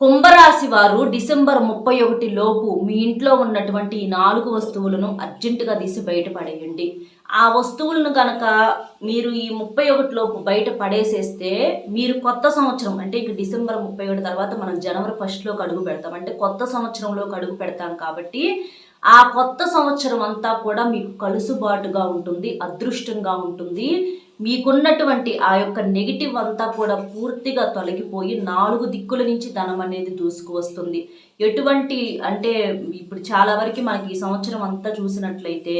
కుంభరాశి వారు డిసెంబర్ 31 లోపు మీ ఇంట్లో ఉన్నటువంటి ఈ 4 వస్తువులను అర్జెంటుగా తీసి బయట పడేయండి. ఆ వస్తువులను కనుక మీరు ఈ 31 లోపు బయట పడేసేస్తే మీరు కొత్త సంవత్సరం అంటే ఇంక డిసెంబర్ 31 తర్వాత మనం జనవరి 1లోకి అడుగు పెడతాం. అంటే కొత్త సంవత్సరంలోకి అడుగు పెడతాం కాబట్టి ఆ కొత్త సంవత్సరం అంతా కూడా మీకు కలుసుబాటుగా ఉంటుంది, అదృష్టంగా ఉంటుంది. మీకున్నటువంటి ఆ యొక్క నెగిటివ్ అంతా కూడా పూర్తిగా తొలగిపోయి 4 దిక్కుల నుంచి ధనం అనేది దూసుకువస్తుంది. ఎటువంటి అంటే ఇప్పుడు చాలా వరకు మనకి ఈ సంవత్సరం అంతా చూసినట్లయితే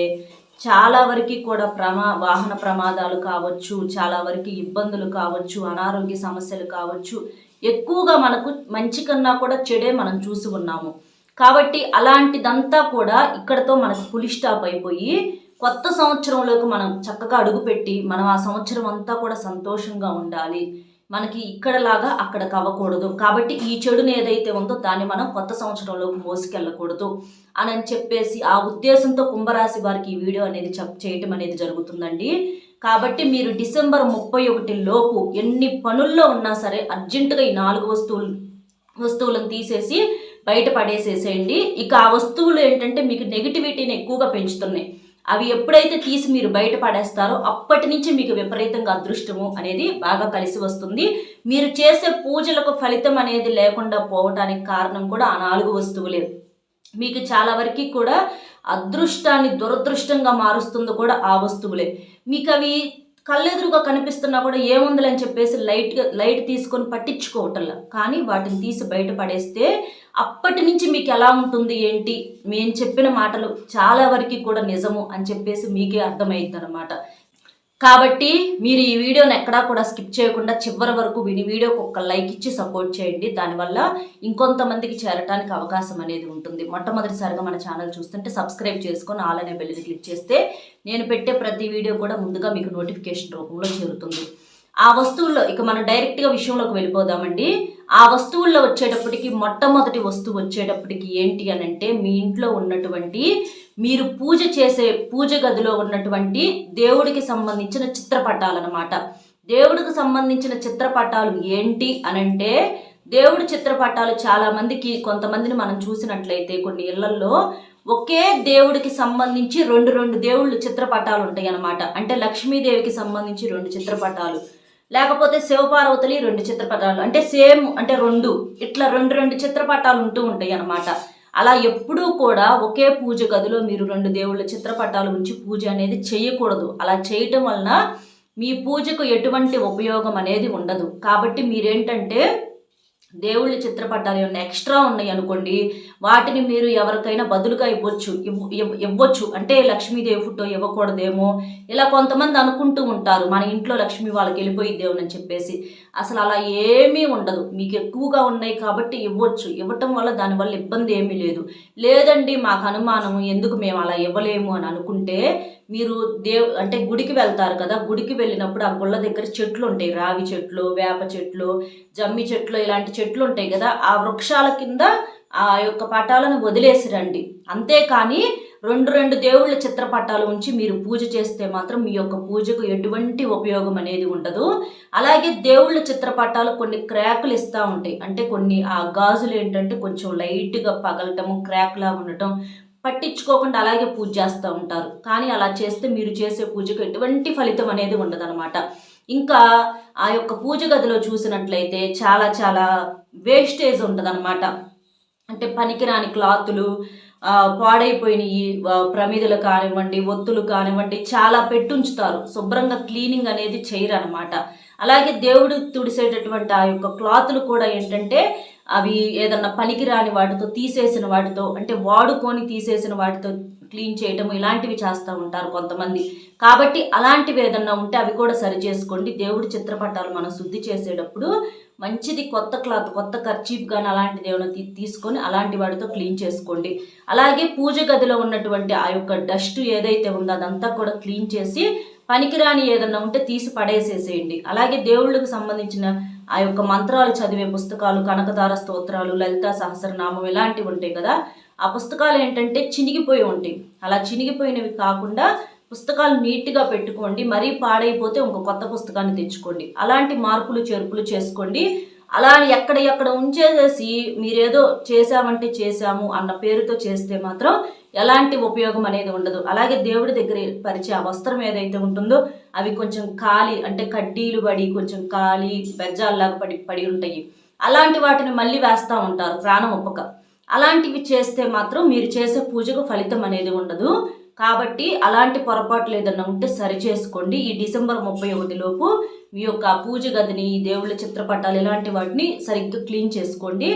చాలా వరకు కూడా వాహన ప్రమాదాలు కావచ్చు, చాలా వరకు ఇబ్బందులు కావచ్చు, అనారోగ్య సమస్యలు కావచ్చు, ఎక్కువగా మనకు మంచి కన్నా కూడా చెడే మనం చూసి ఉన్నాము. కాబట్టి అలాంటిదంతా కూడా ఇక్కడతో మనకు ఫుల్ స్టాప్ అయిపోయి కొత్త సంవత్సరంలోకి మనం చక్కగా అడుగుపెట్టి మనం ఆ సంవత్సరం అంతా కూడా సంతోషంగా ఉండాలి. మనకి ఇక్కడలాగా అక్కడికి అవ్వకూడదు. కాబట్టి ఈ చెడుని ఏదైతే ఉందో దాన్ని మనం కొత్త సంవత్సరంలోకి మోసుకెళ్ళకూడదు అని చెప్పేసి ఆ ఉద్దేశంతో కుంభరాశి వారికి ఈ వీడియో అనేది చేయటం అనేది జరుగుతుందండి. కాబట్టి మీరు డిసెంబర్ 31 లోపు ఎన్ని పనుల్లో ఉన్నా సరే అర్జెంటుగా ఈ 4 వస్తువులను తీసేసి బయట పడేసేసేయండి. ఇక ఆ వస్తువులు ఏంటంటే మీకు నెగిటివిటీని ఎక్కువగా పెంచుతున్నాయి. అవి ఎప్పుడైతే తీసి మీరు బయట పడేస్తారో అప్పటి నుంచి మీకు విపరీతంగా అదృష్టము అనేది బాగా కలిసి వస్తుంది. మీరు చేసే పూజలకు ఫలితం అనేది లేకుండా పోవటానికి కారణం కూడా ఆ 4 వస్తువులే. మీకు చాలా వరకు కూడా అదృష్టాన్ని దురదృష్టంగా మారుస్తుంది కూడా ఆ వస్తువులే. మీకు అవి కళ్ళెదురుగా కనిపిస్తున్నా కూడా ఏముందని చెప్పేసి లైట్ తీసుకొని పట్టించుకోవటంలా. కానీ వాటిని తీసి బయట పడేస్తే అప్పటి నుంచి మీకు ఎలా ఉంటుంది ఏంటి, మేము చెప్పిన మాటలు చాలా వరకు కూడా నిజము అని చెప్పేసి మీకే అర్థమైద్ది అనమాట. కాబట్టి మీరు ఈ వీడియోని ఎక్కడా కూడా స్కిప్ చేయకుండా చివరి వరకు విని వీడియోకి ఒక లైక్ ఇచ్చి సపోర్ట్ చేయండి. దానివల్ల ఇంకొంతమందికి చేరటానికి అవకాశం అనేది ఉంటుంది. మొట్టమొదటిసారిగా మన ఛానల్ చూస్తుంటే సబ్స్క్రైబ్ చేసుకొని ఆల్ అనే బెల్ని క్లిక్ చేస్తే నేను పెట్టే ప్రతి వీడియో కూడా ముందుగా మీకు నోటిఫికేషన్ రూపంలో చేరుతుంది. ఆ వస్తువుల్లో ఇక మనం డైరెక్ట్గా విషయంలోకి వెళ్ళిపోదామండి. ఆ వస్తువుల్లో వచ్చేటప్పటికి మొట్టమొదటి వస్తువు వచ్చేటప్పటికి ఏంటి అని అంటే మీ ఇంట్లో ఉన్నటువంటి మీరు పూజ చేసే పూజ గదిలో ఉన్నటువంటి దేవుడికి సంబంధించిన చిత్రపటాలన్నమాట. దేవుడికి సంబంధించిన చిత్రపటాలు ఏంటి అనంటే దేవుడి చిత్రపటాలు చాలామందికి కొంతమందిని మనం చూసినట్లయితే కొన్ని ఇళ్లల్లో ఒకే దేవుడికి సంబంధించి రెండు దేవుళ్ళు చిత్రపటాలు ఉంటాయి అన్నమాట. అంటే లక్ష్మీదేవికి సంబంధించి 2 చిత్రపటాలు, లేకపోతే శివపార్వతులు 2 చిత్రపటాలు, అంటే సేమ్ అంటే 2 ఇట్లా 2 చిత్రపటాలు ఉంటూ ఉంటాయి అన్నమాట. అలా ఎప్పుడూ కూడా ఒకే పూజ గదిలో మీరు 2 దేవుళ్ళ చిత్రపటాలు ఉంచి పూజ అనేది చేయకూడదు. అలా చేయటం వలన మీ పూజకు ఎటువంటి ఉపయోగం అనేది ఉండదు. కాబట్టి మీరేంటంటే దేవుళ్ళ చిత్రపటాలు ఏమైనా ఎక్స్ట్రా ఉన్నాయి అనుకోండి, వాటిని మీరు ఎవరికైనా బదులుగా ఇవ్వచ్చు. అంటే లక్ష్మీదేవి ఫోటో ఇవ్వకూడదేమో ఇలా కొంతమంది అనుకుంటూ ఉంటారు, మన ఇంట్లో లక్ష్మీ వాళ్ళకి వెళ్ళిపోయిద్దేమో అని చెప్పేసి. అసలు అలా ఏమీ ఉండదు. మీకు ఎక్కువగా ఉన్నాయి కాబట్టి ఇవ్వచ్చు. ఇవ్వటం వల్ల దానివల్ల ఇబ్బంది ఏమీ లేదండి మాకు అనుమానం ఎందుకు మేము అలా ఇవ్వలేము అని అనుకుంటే మీరు అంటే గుడికి వెళ్తారు కదా, గుడికి వెళ్ళినప్పుడు ఆ గుళ్ళ దగ్గర చెట్లు ఉంటాయి, రావి చెట్లు, వేప చెట్లు, జమ్మి చెట్లు, ఇలాంటి చెట్లు ఉంటాయి కదా, ఆ వృక్షాల కింద ఆ యొక్క పటాలను వదిలేసిరండి. అంతేకాని 2 దేవుళ్ళ చిత్రపటాలు ఉంచి మీరు పూజ చేస్తే మాత్రం మీ యొక్క పూజకు ఎటువంటి ఉపయోగం అనేది ఉండదు. అలాగే దేవుళ్ళ చిత్రపటాలు కొన్ని క్రాకులు ఇస్తూ ఉంటాయి. అంటే కొన్ని ఆ గాజులు ఏంటంటే కొంచెం లైట్గా పగలటము, క్రాక్లా ఉండటం, పట్టించుకోకుండా అలాగే పూజ చేస్తూ ఉంటారు. కానీ అలా చేస్తే మీరు చేసే పూజకు ఎటువంటి ఫలితం అనేది ఉండదన్నమాట. ఇంకా ఆ యొక్క పూజ గదిలో చూసినట్లయితే చాలా వేస్టేజ్ ఉంటుందన్నమాట. అంటే పనికిరాని క్లాతులు, పాడైపోయినవి ప్రమిదలు కానివ్వండి, ఒత్తులు కానివ్వండి చాలా పెట్టుంచుతారు. శుభ్రంగా క్లీనింగ్ అనేది చేయరు అనమాట. అలాగే దేవుడు తుడిసేటటువంటి ఆ యొక్క క్లాతులు కూడా ఏంటంటే అవి ఏదన్నా పనికిరాని వాటితో తీసేసిన వాటితో, అంటే వాడుకొని తీసేసిన వాటితో క్లీన్ చేయటం ఇలాంటివి చేస్తూ ఉంటారు కొంతమంది. కాబట్టి అలాంటివి ఏదన్నా ఉంటే అవి కూడా సరి చేసుకోండి. దేవుడి చిత్రపటాలు మనం శుద్ధి చేసేటప్పుడు మంచిది కొత్త క్లాత్, కొత్త కర్చీఫ్ కానీ అలాంటిది ఏమైనా తీసుకొని అలాంటి వాటితో క్లీన్ చేసుకోండి. అలాగే పూజ గదిలో ఉన్నటువంటి ఆ యొక్క డస్ట్ ఏదైతే ఉందో అదంతా కూడా క్లీన్ చేసి పనికిరాని ఏదన్నా ఉంటే తీసి పడేసేసేయండి. అలాగే దేవుళ్ళకు సంబంధించిన ఆ యొక్క మంత్రాలు చదివే పుస్తకాలు, కనకదార స్తోత్రాలు, లలితా సహస్రనామం ఇలాంటివి ఉంటాయి కదా, ఆ పుస్తకాలు ఏంటంటే చినిగిపోయి ఉంటాయి. అలా చినిగిపోయినవి కాకుండా పుస్తకాలు నీట్గా పెట్టుకోండి. మరీ పాడైపోతే ఇంకో కొత్త పుస్తకాన్ని తెచ్చుకోండి. అలాంటి మార్పులు చేర్పులు చేసుకోండి. అలా ఎక్కడ ఉంచేసేసి మీరేదో చేశామంటే చేశాము అన్న పేరుతో చేస్తే మాత్రం ఎలాంటి ఉపయోగం అనేది ఉండదు. అలాగే దేవుడి దగ్గర పరిచే ఆ వస్త్రం ఏదైతే ఉంటుందో అవి కొంచెం కాలి అంటే కడ్డీలు పడి కొంచెం కాలి బెజ్జాల్లాగా పడి ఉంటాయి. అలాంటి వాటిని మళ్ళీ వేస్తూ ఉంటారు ప్రాణం ఒప్పక. అలాంటివి చేస్తే మాత్రం మీరు చేసే పూజకు ఫలితం అనేది ఉండదు. కాబట్టి అలాంటి పొరపాట్లు ఏదన్నా ఉంటే సరి చేసుకోండి. ఈ డిసెంబర్ 31 లోపు మీ యొక్క పూజ గదిని, దేవుళ్ళ చిత్రపటాలు ఇలాంటి వాటిని సరిగ్గా క్లీన్ చేసుకోండి.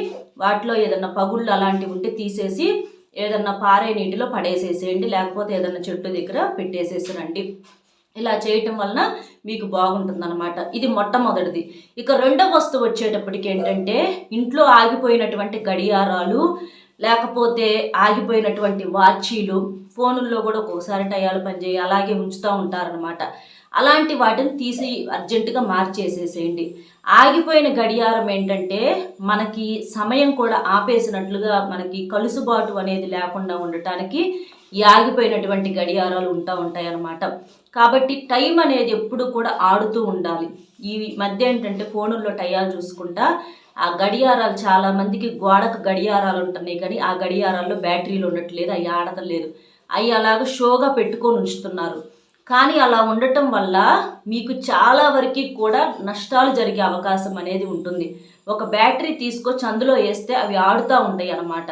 వాటిలో ఏదన్నా పగుళ్ళు అలాంటివి ఉంటే తీసేసి ఏదన్నా పారే నీటిలో పడేసేసేయండి, లేకపోతే ఏదన్నా చెట్టు దగ్గర పెట్టేసేసిరండి. ఇలా చేయటం వలన మీకు బాగుంటుందన్నమాట. ఇది మొట్టమొదటిది. ఇక రెండవ వస్తువు వచ్చేటప్పటికి ఏంటంటే ఇంట్లో ఆగిపోయినటువంటి గడియారాలు, లేకపోతే ఆగిపోయినటువంటి వాచీలు, ఫోనుల్లో కూడా ఒక్కొక్కసారి టయాలు పనిచేయి అలాగే ఉంచుతూ ఉంటారనమాట. అలాంటి వాటిని తీసి అర్జెంటుగా మార్చేసేసేయండి. ఆగిపోయిన గడియారం ఏంటంటే మనకి సమయం కూడా ఆపేసినట్లుగా మనకి కలుసుబాటు అనేది లేకుండా ఉండటానికి ఈ ఆగిపోయినటువంటి గడియారాలు ఉంటాయి అన్నమాట. కాబట్టి టైం అనేది ఎప్పుడు కూడా ఆడుతూ ఉండాలి. ఈ మధ్య ఏంటంటే ఫోనుల్లో టయాలు చూసుకుంటా ఆ గడియారాలు చాలామందికి గోడకు గడియారాలు ఉంటున్నాయి, కానీ ఆ గడియారాల్లో బ్యాటరీలు ఉండట్లేదు, అవి ఆడటం లేదు. అవి అలాగ షోగా పెట్టుకొని ఉంచుతున్నారు. కానీ అలా ఉండటం వల్ల మీకు చాలా వరకు కూడా నష్టాలు జరిగే అవకాశం అనేది ఉంటుంది. ఒక బ్యాటరీ తీసుకొచ్చి అందులో వేస్తే అవి ఆడుతూ ఉంటాయి అన్నమాట.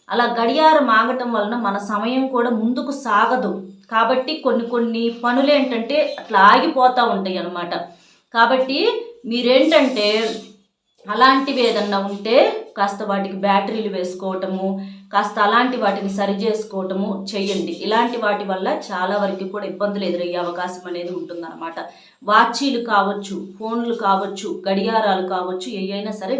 అలా గడియారం ఆగటం వలన మన సమయం కూడా ముందుకు సాగదు. కాబట్టి కొన్ని పనులు ఏంటంటే అట్లా ఆగిపోతూ ఉంటాయి అన్నమాట. కాబట్టి మీరేంటంటే అలాంటివి ఏదన్నా ఉంటే కాస్త వాటికి బ్యాటరీలు వేసుకోవటము, కాస్త అలాంటి వాటిని సరి చేసుకోవటము చెయ్యండి. ఇలాంటి వాటి వల్ల చాలా వరకు కూడా ఇబ్బందులు ఎదురయ్యే అవకాశం అనేది ఉంటుందన్నమాట. వాచీలు కావచ్చు, ఫోన్లు కావచ్చు, గడియారాలు కావచ్చు, ఏవైనా సరే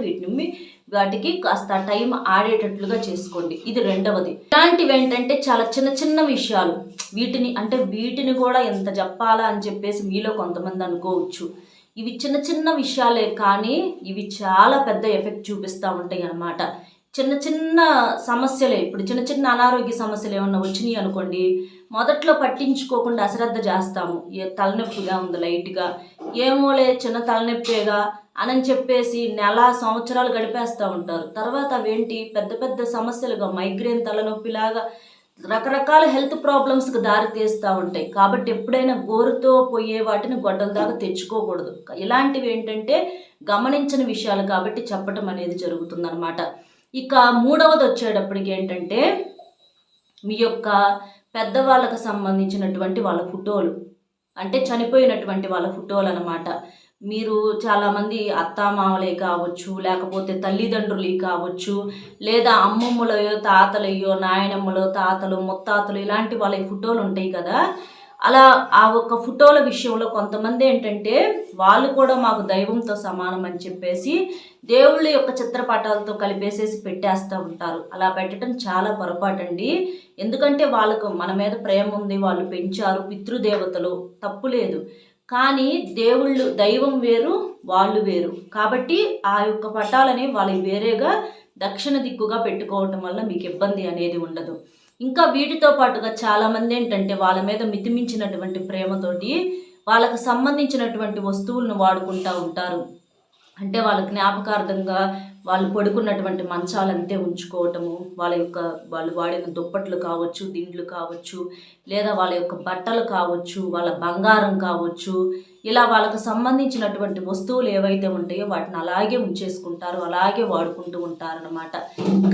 వాటికి కాస్త టైం ఆడేటట్లుగా చేసుకోండి. ఇది రెండవది. ఇలాంటివి ఏంటంటే చాలా చిన్న విషయాలు. వీటిని కూడా ఎంత చెప్పాలా అని చెప్పేసి మీలో కొంతమంది అనుకోవచ్చు. ఇవి చిన్న విషయాలే, కానీ ఇవి చాలా పెద్ద ఎఫెక్ట్ చూపిస్తూ ఉంటాయి అన్నమాట. చిన్న సమస్యలే, ఇప్పుడు చిన్న అనారోగ్య సమస్యలు ఏమన్నా వచ్చినాయి అనుకోండి, మొదట్లో పట్టించుకోకుండా అశ్రద్ధ చేస్తాము. తలనొప్పిగా ఉంది లైట్గా, ఏమోలే చిన్న తలనొప్పేగా అని చెప్పేసి సంవత్సరాలు గడిపేస్తూ ఉంటారు. తర్వాత అవేంటి పెద్ద సమస్యలుగా మైగ్రేన్ తలనొప్పిలాగా రకరకాల హెల్త్ ప్రాబ్లమ్స్కి దారి తీస్తూ ఉంటాయి. కాబట్టి ఎప్పుడైనా గోరుతో పోయే వాటిని గొడ్డల దాకా తెచ్చుకోకూడదు. ఇలాంటివి ఏంటంటే గమనించిన విషయాలు కాబట్టి చెప్పటం అనేది జరుగుతుందన్నమాట. ఇక మూడవది వచ్చేటప్పటికి ఏంటంటే మీ యొక్క పెద్దవాళ్ళకు సంబంధించినటువంటి వాళ్ళ ఫోటోలు, అంటే చనిపోయినటువంటి వాళ్ళ ఫోటోలు అన్నమాట. మీరు చాలామంది అత్తామామలే కావచ్చు, లేకపోతే తల్లిదండ్రులు కావచ్చు, లేదా అమ్మమ్మలయో తాతలయ్యో, నాయనమ్మలో తాతలు ముత్తాతలు ఇలాంటి వాళ్ళ ఫోటోలు ఉంటాయి కదా. అలా ఆ ఒక్క ఫోటోల విషయంలో కొంతమంది ఏంటంటే వాళ్ళు కూడా మాకు దైవంతో సమానం అని చెప్పేసి దేవుళ్ళ యొక్క చిత్రపటాలతో కలిపేసేసి పెట్టేస్తూ ఉంటారు. అలా పెట్టడం చాలా పొరపాటండి. ఎందుకంటే వాళ్ళకు మన మీద ప్రేమ ఉంది, వాళ్ళు పెంచారు, పితృదేవతలు, తప్పు లేదు. కానీ దైవం వేరు, వాళ్ళు వేరు. కాబట్టి ఆ యొక్క పటాలని వాళ్ళకి వేరేగా దక్షిణ దిక్కుగా పెట్టుకోవటం వల్ల మీకు ఇబ్బంది అనేది ఉండదు. ఇంకా వీటితో పాటుగా చాలామంది ఏంటంటే వాళ్ళ మీద మితిమించినటువంటి ప్రేమతోటి వాళ్ళకు సంబంధించినటువంటి వస్తువులను వాడుకుంటూ ఉంటారు. అంటే వాళ్ళ జ్ఞాపకార్థంగా వాళ్ళు పడుకున్నటువంటి మంచాలంతే ఉంచుకోవటము, వాళ్ళు వాడిన దుప్పట్లు కావచ్చు, దిండ్లు కావచ్చు, లేదా వాళ్ళ యొక్క బట్టలు కావచ్చు, వాళ్ళ బంగారం కావచ్చు, ఇలా వాళ్ళకు సంబంధించినటువంటి వస్తువులు ఏవైతే ఉంటాయో వాటిని అలాగే ఉంచేసుకుంటారు, అలాగే వాడుకుంటూ ఉంటారనమాట.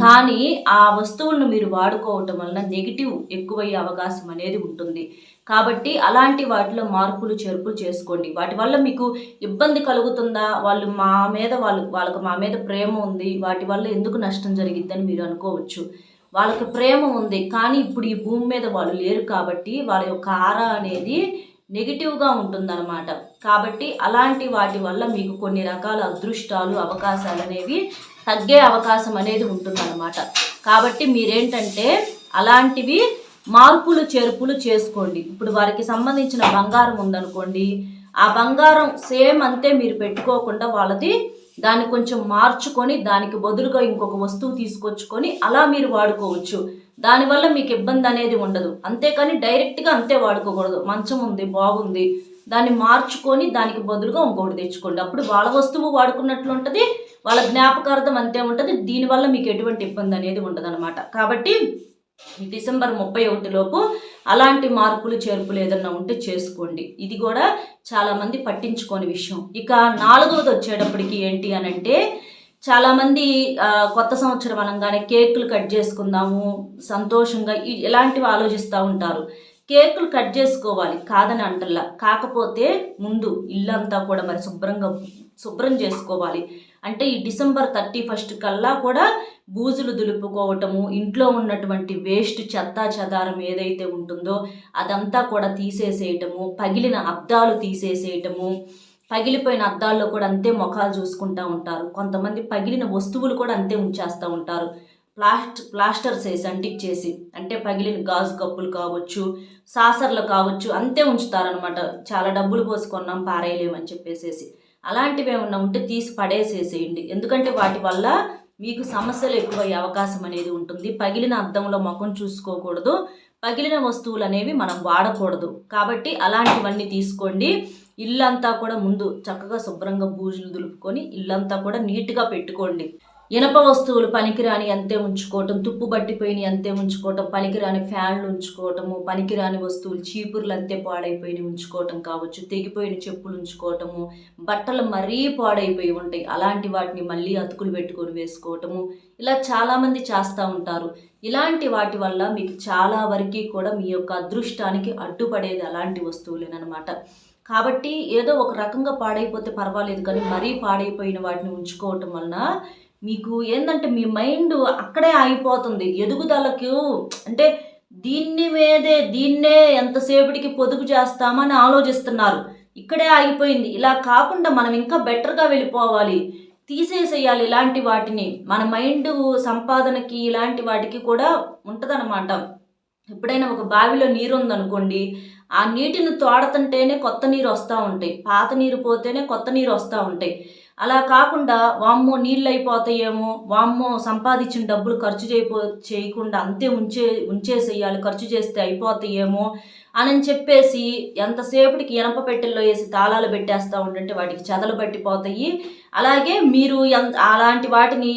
కానీ ఆ వస్తువులను మీరు వాడుకోవటం వలన నెగిటివ్ ఎక్కువయ్యే అవకాశం అనేది ఉంటుంది. కాబట్టి అలాంటి వాటిలో మార్పులు చేర్పులు చేసుకోండి. వాటి వల్ల మీకు ఇబ్బంది కలుగుతుందా, వాళ్ళకు మా మీద ప్రేమ ఉంది, వాటి వల్ల ఎందుకు నష్టం జరిగిద్దని మీరు అనుకోవచ్చు. వాళ్ళకి ప్రేమ ఉంది, కానీ ఇప్పుడు ఈ భూమి మీద వాళ్ళు లేరు కాబట్టి వాళ్ళ యొక్క ఆరా అనేది నెగిటివ్గా ఉంటుందన్నమాట. కాబట్టి అలాంటి వాటి వల్ల మీకు కొన్ని రకాల అదృష్టాలు, అవకాశాలు అనేవి తగ్గే అవకాశం అనేది ఉంటుందన్నమాట. కాబట్టి మీరేంటంటే అలాంటివి మార్పులు చేర్పులు చేసుకోండి. ఇప్పుడు వారికి సంబంధించిన బంగారం ఉందనుకోండి, ఆ బంగారం సేమ్ అంతే మీరు పెట్టుకోకుండా దాన్ని కొంచెం మార్చుకొని దానికి బదులుగా ఇంకొక వస్తువు తీసుకొచ్చుకొని అలా మీరు వాడుకోవచ్చు. దానివల్ల మీకు ఇబ్బంది అనేది ఉండదు. అంతేకాని డైరెక్ట్గా అంతే వాడుకోకూడదు. మంచం ఉంది, బాగుంది, దాన్ని మార్చుకొని దానికి బదులుగా ఇంకొకటి తెచ్చుకోండి. అప్పుడు వాళ్ళ వస్తువు వాడుకున్నట్లు ఉంటుంది, వాళ్ళ జ్ఞాపకార్థం అంతే ఉంటుంది. దీనివల్ల మీకు ఎటువంటి ఇబ్బంది అనేది ఉండదన్నమాట. కాబట్టి డిసెంబర్ 31 లోపు అలాంటి మార్పులు చేర్పులు ఏదన్నా ఉంటే చేసుకోండి. ఇది కూడా చాలామంది పట్టించుకోని విషయం. ఇక 4వది వచ్చేటప్పటికి ఏంటి అని అంటే, చాలామంది కొత్త సంవత్సరం అనగానే కేకులు కట్ చేసుకుందాము సంతోషంగా ఇలాంటివి ఆలోచిస్తూ ఉంటారు. కేకులు కట్ చేసుకోవాలి, కాదని అంటల్లా. కాకపోతే ముందు ఇల్లంతా కూడా మరి శుభ్రం చేసుకోవాలి. అంటే ఈ డిసెంబర్ 31 కల్లా కూడా బూజులు దులుపుకోవటము, ఇంట్లో ఉన్నటువంటి వేస్ట్ చెత్తా చెదారం ఏదైతే ఉంటుందో అదంతా కూడా తీసేసేయటము, పగిలిన అద్దాలు తీసేసేయటము. పగిలిపోయిన అద్దాల్లో కూడా అంతే ముఖాలు చూసుకుంటూ ఉంటారు. కొంతమంది పగిలిన వస్తువులు కూడా అంతే ఉంచేస్తూ ఉంటారు, ప్లాస్టర్స్ వేసి అంటించేసి. అంటే పగిలిన గాజు కప్పులు కావచ్చు, సాసర్లు కావచ్చు, అంతే ఉంచుతారనమాట. చాలా డబ్బులు పోసుకున్నాం పారేయలేమని చెప్పేసేసి. అలాంటివి ఏమన్నా ఉంటే తీసి పడేసేసేయండి. ఎందుకంటే వాటి వల్ల మీకు సమస్యలు ఎక్కువయ్యే అవకాశం అనేది ఉంటుంది. పగిలిన అద్దంలో ముఖం చూసుకోకూడదు, పగిలిన వస్తువులు అనేవి మనం వాడకూడదు. కాబట్టి అలాంటివన్నీ తీసుకోండి. ఇల్లంతా కూడా ముందు చక్కగా శుభ్రంగా బూజులు దులుపుకొని ఇల్లంతా కూడా నీట్గా పెట్టుకోండి. ఇనప వస్తువులు పనికిరాని అంతే ఉంచుకోవటం, తుప్పు పట్టిపోయిన అంతే ఉంచుకోవటం, పనికిరాని ఫ్యాన్లు ఉంచుకోవటము, పనికిరాని వస్తువులు చీపుర్లు అంతే పాడైపోయి ఉంచుకోవటం కావచ్చు, తెగిపోయిన చెప్పులు ఉంచుకోవటము, బట్టలు మరీ పాడైపోయి ఉంటాయి అలాంటి వాటిని మళ్ళీ అతుకులు పెట్టుకొని వేసుకోవటము, ఇలా చాలామంది చేస్తూ ఉంటారు. ఇలాంటి వాటి వల్ల మీకు చాలా వరకు కూడా మీ యొక్క అదృష్టానికి అడ్డుపడేది అలాంటి వస్తువులేనమాట. కాబట్టి ఏదో ఒక రకంగా పాడైపోతే పర్వాలేదు, కానీ మరీ పాడైపోయిన వాటిని ఉంచుకోవటం వలన మీకు ఏంటంటే మీ మైండ్ అక్కడే ఆగిపోతుంది. ఎదుగుదలకు అంటే దీన్నే ఎంతసేపటికి పొదుపు చేస్తామని ఆలోచిస్తున్నారు, ఇక్కడే ఆగిపోయింది. ఇలా కాకుండా మనం ఇంకా బెటర్గా వెళ్ళిపోవాలి, తీసేసేయాలి ఇలాంటి వాటిని. మన మైండ్ సంపాదనకి ఇలాంటి వాటికి కూడా ఉంటుందన్నమాట. ఎప్పుడైనా ఒక బావిలో నీరు ఉందనుకోండి, ఆ నీటిని తోడుతుంటేనే కొత్త నీరు వస్తూ ఉంటాయి, పాత నీరు పోతేనే కొత్త నీరు వస్తూ ఉంటాయి. అలా కాకుండా వామ్మో నీళ్ళు అయిపోతాయేమో, వామ్మో సంపాదించిన డబ్బులు ఖర్చు చేయకుండా అంతే ఉంచేసేయాలి, ఖర్చు చేస్తే అయిపోతాయేమో అని చెప్పేసి ఎంతసేపటికి ఇనప పెట్టెల్లో వేసి తాళాలు పెట్టేస్తూ ఉంటుంటే వాటికి చెదలు పట్టిపోతాయి. అలాగే మీరు అలాంటి వాటిని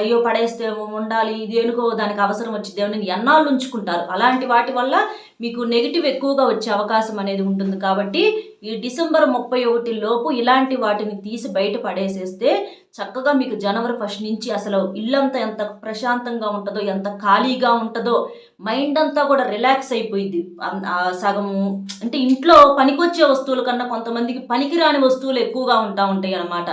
అయ్యో పడేస్తే ఉండాలి, ఇదేనుకో దానికి అవసరం వచ్చిద్దేమని ఎన్నాళ్ళు ఉంచుకుంటారు. అలాంటి వాటి వల్ల మీకు నెగిటివ్ ఎక్కువగా వచ్చే అవకాశం అనేది ఉంటుంది. కాబట్టి ఈ డిసెంబర్ 31 లోపు ఇలాంటి వాటిని తీసి బయట పడేసేస్తే చక్కగా మీకు జనవరి 1 నుంచి అసలు ఇల్లంతా ఎంత ప్రశాంతంగా ఉంటుందో, ఎంత ఖాళీగా ఉంటుందో, మైండ్ అంతా కూడా రిలాక్స్ అయిపోయింది. సగము అంటే ఇంట్లో పనికొచ్చే వస్తువుల కన్నా కొంతమందికి పనికిరాని వస్తువులు ఎక్కువగా ఉంటాయి అన్నమాట.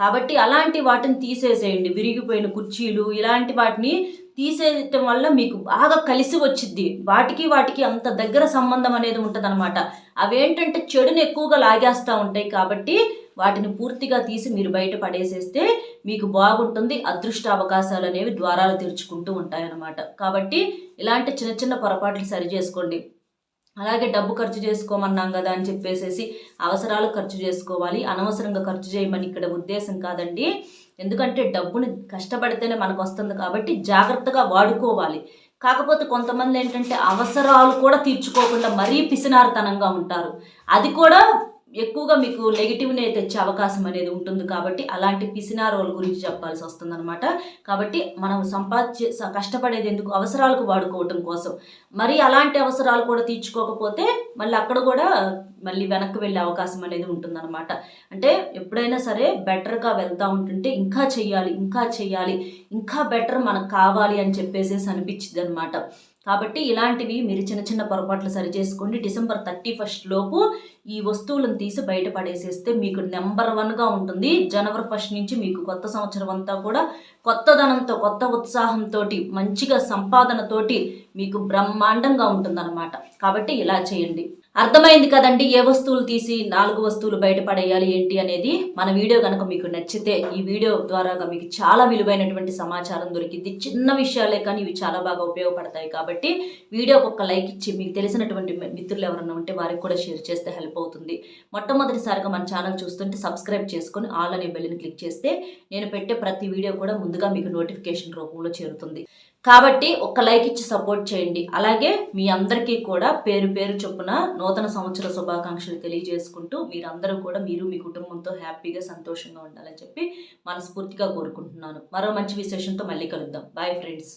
కాబట్టి అలాంటి వాటిని తీసేసేయండి. విరిగిపోయిన కుర్చీలు ఇలాంటి వాటిని తీసేయటం వల్ల మీకు బాగా కలిసి వచ్చిద్ది. వాటికి అంత దగ్గర సంబంధం అనేది ఉంటుంది అనమాట. అవేంటంటే చెడుని ఎక్కువగా లాగేస్తూ ఉంటాయి. కాబట్టి వాటిని పూర్తిగా తీసి మీరు బయట పడేసేస్తే మీకు బాగుంటుంది. అదృష్ట అవకాశాలు అనేవి ద్వారాలు తెరుచుకుంటూ ఉంటాయన్నమాట. కాబట్టి ఇలాంటి చిన్న చిన్న పొరపాట్లు సరి చేసుకోండి. అలాగే డబ్బు ఖర్చు చేసుకోమన్నాం కదా అని చెప్పేసి అవసరాలు ఖర్చు చేసుకోవాలి, అనవసరంగా ఖర్చు చేయమని ఇక్కడ ఉద్దేశం కాదండి. ఎందుకంటే డబ్బుని కష్టపడితేనే మనకు వస్తుంది కాబట్టి జాగ్రత్తగా వాడుకోవాలి. కాకపోతే కొంతమంది ఏంటంటే అవసరాలు కూడా తీర్చుకోకుండా మరీ పిసినారితనంగా ఉంటారు. అది కూడా ఎక్కువగా మీకు నెగిటివ్నే తెచ్చే అవకాశం అనేది ఉంటుంది. కాబట్టి అలాంటి పిసినారోల గురించి చెప్పాల్సి వస్తుంది అనమాట. కాబట్టి మనం కష్టపడేది ఎందుకు, అవసరాలకు వాడుకోవటం కోసం. మరి అలాంటి అవసరాలు కూడా తీర్చుకోకపోతే మళ్ళీ అక్కడ కూడా మళ్ళీ వెనక్కి వెళ్ళే అవకాశం అనేది ఉంటుందన్నమాట. అంటే ఎప్పుడైనా సరే బెటర్గా వెళ్తూ ఉంటుంటే ఇంకా చెయ్యాలి, ఇంకా బెటర్ మనకు కావాలి అని చెప్పేసి అనిపించింది అనమాట. కాబట్టి ఇలాంటివి మీరు చిన్న చిన్న పొరపాట్లు సరి చేసుకోండి. డిసెంబర్ 31 లోపు ఈ వస్తువులను తీసి బయటపడేసేస్తే మీకు నెంబర్ 1గా ఉంటుంది. జనవరి 1 నుంచి మీకు కొత్త సంవత్సరం అంతా కూడా కొత్తదనంతో, కొత్త ఉత్సాహంతో, మంచిగా సంపాదనతోటి మీకు బ్రహ్మాండంగా ఉంటుందన్నమాట. కాబట్టి ఇలా చేయండి. అర్థమైంది కదండి ఏ వస్తువులు తీసి 4 వస్తువులు బయటపడేయాలి ఏంటి అనేది. మన వీడియో కనుక మీకు నచ్చితే ఈ వీడియో ద్వారా మీకు చాలా విలువైనటువంటి సమాచారం దొరికింది. చిన్న విషయాలే కానీ ఇవి చాలా బాగా ఉపయోగపడతాయి. కాబట్టి వీడియోకి ఒక లైక్ ఇచ్చి మీకు తెలిసినటువంటి మిత్రులు ఎవరైనా ఉంటే వారికి కూడా షేర్ చేస్తే హెల్ప్ అవుతుంది. మొట్టమొదటిసారిగా మన ఛానల్ చూస్తుంటే సబ్స్క్రైబ్ చేసుకొని ఆల్ అనే బెల్ని క్లిక్ చేస్తే నేను పెట్టే ప్రతి వీడియో కూడా ముందుగా మీకు నోటిఫికేషన్ రూపంలో చేరుతుంది. కాబట్టి ఒక్క లైక్ ఇచ్చి సపోర్ట్ చేయండి. అలాగే మీ అందరికీ కూడా పేరు పేరు చొప్పున నూతన సంవత్సర శుభాకాంక్షలు తెలియజేసుకుంటూ మీరందరూ కూడా మీరు మీ కుటుంబంతో హ్యాపీగా సంతోషంగా ఉండాలని చెప్పి మనస్ఫూర్తిగా కోరుకుంటున్నాను. మరో మంచి విశేషంతో మళ్ళీ కలుద్దాం. Bye friends.